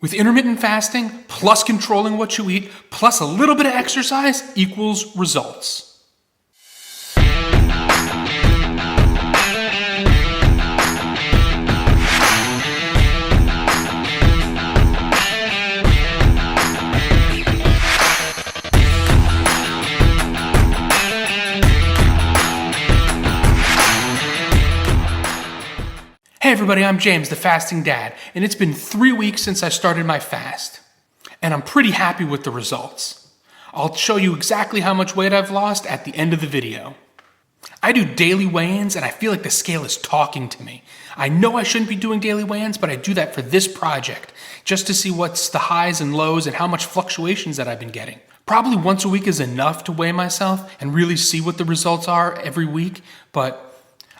With intermittent fasting, plus controlling what you eat, plus a little bit of exercise equals results. Hey everybody, I'm James, the Fasting Dad, and it's been 3 weeks since I started my fast. And I'm pretty happy with the results. I'll show you exactly how much weight I've lost at the end of the video. I do daily weigh-ins and I feel like the scale is talking to me. I know I shouldn't be doing daily weigh-ins, but I do that for this project, just to see what's the highs and lows and how much fluctuations that I've been getting. Probably once a week is enough to weigh myself and really see what the results are every week, but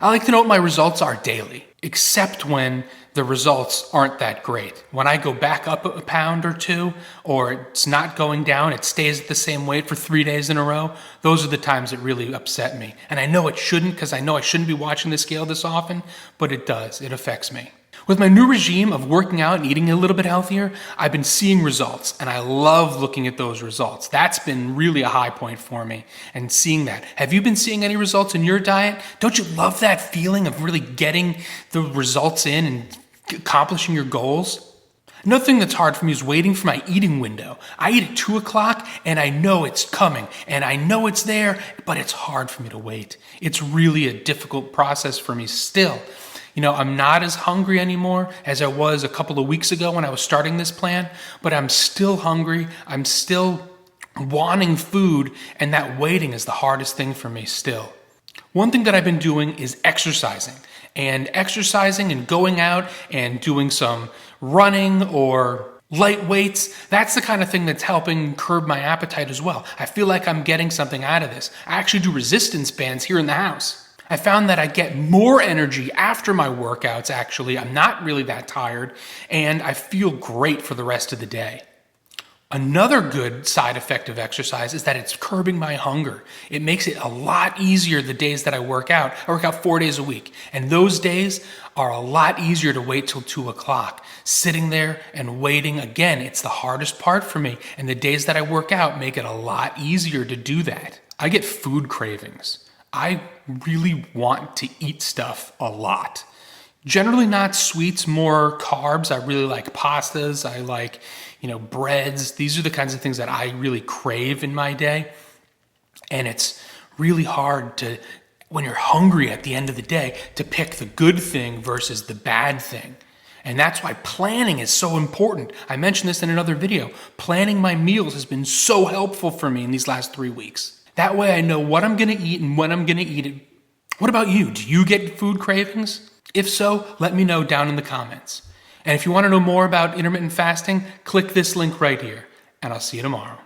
I like to know what my results are daily, except when the results aren't that great. When I go back up a pound or two, or it's not going down, it stays at the same weight for 3 days in a row, those are the times that really upset me. And I know it shouldn't, because I know I shouldn't be watching the scale this often, but it does, it affects me. With my new regime of working out and eating a little bit healthier, I've been seeing results, and I love looking at those results. That's been really a high point for me, and seeing that. Have you been seeing any results in your diet? Don't you love that feeling of really getting the results in and accomplishing your goals? Another thing that's hard for me is waiting for my eating window. I eat at 2 o'clock, and I know it's coming, and I know it's there, but it's hard for me to wait. It's really a difficult process for me still. You know, I'm not as hungry anymore as I was a couple of weeks ago when I was starting this plan, but I'm still hungry. I'm still wanting food, and that waiting is the hardest thing for me still. One thing that I've been doing is exercising and going out and doing some running or light weights. That's the kind of thing that's helping curb my appetite as well. I feel like I'm getting something out of this. I actually do resistance bands here in the house. I found that I get more energy after my workouts, actually. I'm not really that tired, and I feel great for the rest of the day. Another good side effect of exercise is that it's curbing my hunger. It makes it a lot easier the days that I work out. I work out 4 days a week, and those days are a lot easier to wait till 2 o'clock. Sitting there and waiting, again, it's the hardest part for me, and the days that I work out make it a lot easier to do that. I get food cravings. I really want to eat stuff a lot. Generally not sweets, more carbs. I really like pastas. I like, breads. These are the kinds of things that I really crave in my day. And it's really hard to, when you're hungry at the end of the day, to pick the good thing versus the bad thing. And that's why planning is so important. I mentioned this in another video. Planning my meals has been so helpful for me in these last 3 weeks. That way I know what I'm gonna eat and when I'm gonna eat it. What about you? Do you get food cravings? If so, let me know down in the comments. And if you wanna know more about intermittent fasting, click this link right here, and I'll see you tomorrow.